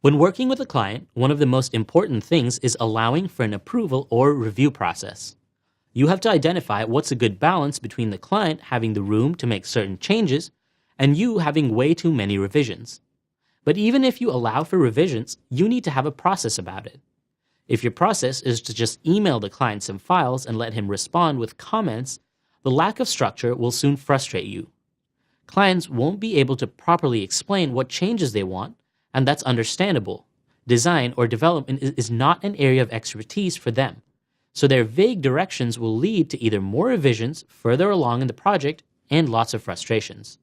When working with a client, one of the most important things is allowing for an approval or review process. You have to identify what's a good balance between the client having the room to make certain changes and you having way too many revisions. But even if you allow for revisions, you need to have a process about it. If your process is to just email the client some files and let him respond with comments, the lack of structure will soon frustrate you. Clients won't be able to properly explain what changes they want, and that's understandable. Design or development is not an area of expertise for them, so their vague directions will lead to either more revisions further along in the project and lots of frustrations.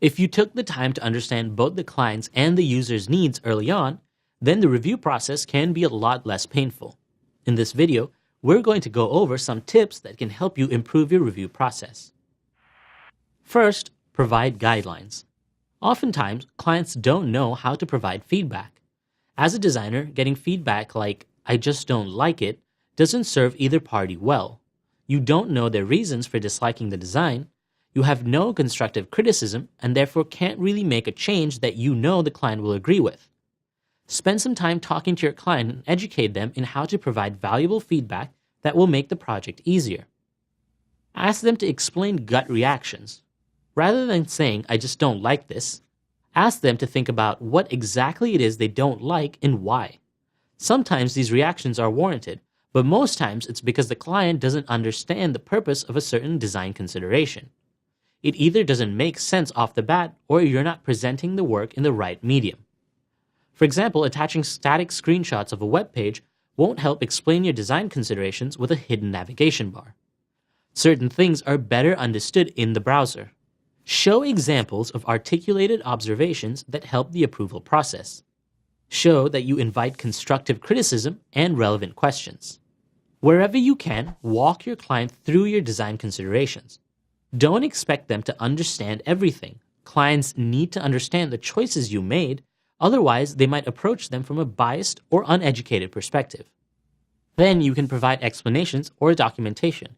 If you took the time to understand both the client's and the user's needs early on, then the review process can be a lot less painful. In this video, we're going to go over some tips that can help you improve your review process. First, provide guidelines. Oftentimes, clients don't know how to provide feedback. As a designer, getting feedback like, "I just don't like it," doesn't serve either party well. You don't know their reasons for disliking the design, you have no constructive criticism, and therefore can't really make a change that you know the client will agree with. Spend some time talking to your client and educate them in how to provide valuable feedback that will make the project easier. Ask them to explain gut reactions. Rather than saying, "I just don't like this," ask them to think about what exactly it is they don't like and why. Sometimes these reactions are warranted, but most times it's because the client doesn't understand the purpose of a certain design consideration. It either doesn't make sense off the bat or you're not presenting the work in the right medium. For example, attaching static screenshots of a web page won't help explain your design considerations with a hidden navigation bar. Certain things are better understood in the browser. Show examples of articulated observations that help the approval process. Show that you invite constructive criticism and relevant questions. Wherever you can, walk your client through your design considerations. Don't expect them to understand everything. Clients need to understand the choices you made, otherwise they might approach them from a biased or uneducated perspective. Then you can provide explanations or documentation.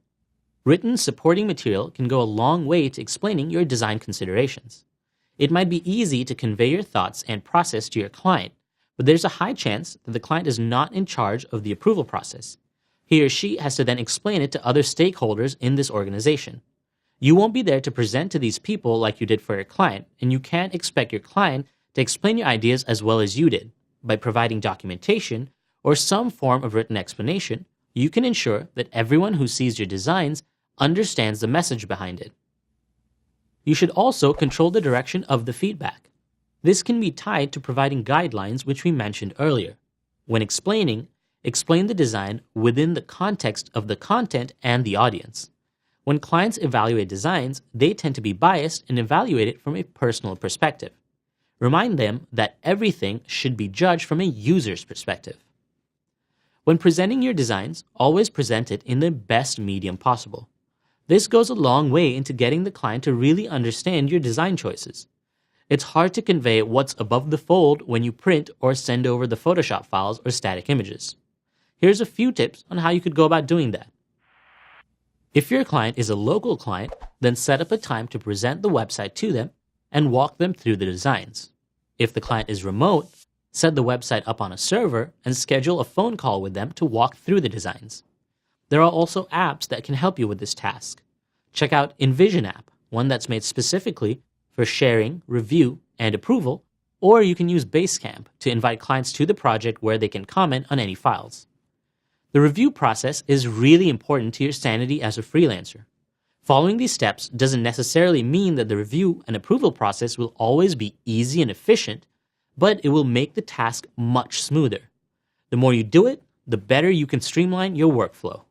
Written supporting material can go a long way to explaining your design considerations. It might be easy to convey your thoughts and process to your client, but there's a high chance that the client is not in charge of the approval process. He or she has to then explain it to other stakeholders in this organization. You won't be there to present to these people like you did for your client, and you can't expect your client to explain your ideas as well as you did. By providing documentation or some form of written explanation, you can ensure that everyone who sees your designs understands the message behind it. You should also control the direction of the feedback. This can be tied to providing guidelines, which we mentioned earlier. When explain the design within the context of the content and the audience. When clients evaluate designs, they tend to be biased and evaluate it from a personal perspective. Remind them that everything should be judged from a user's perspective. When presenting your designs, always present it in the best medium possible. This goes a long way into getting the client to really understand your design choices. It's hard to convey what's above the fold when you print or send over the Photoshop files or static images. Here's a few tips on how you could go about doing that. If your client is a local client, then set up a time to present the website to them and walk them through the designs. If the client is remote, set the website up on a server and schedule a phone call with them to walk through the designs. There are also apps that can help you with this task. Check out Envision app, one that's made specifically for sharing, review, and approval, or you can use Basecamp to invite clients to the project where they can comment on any files. The review process is really important to your sanity as a freelancer. Following these steps doesn't necessarily mean that the review and approval process will always be easy and efficient, but it will make the task much smoother. The more you do it, the better you can streamline your workflow.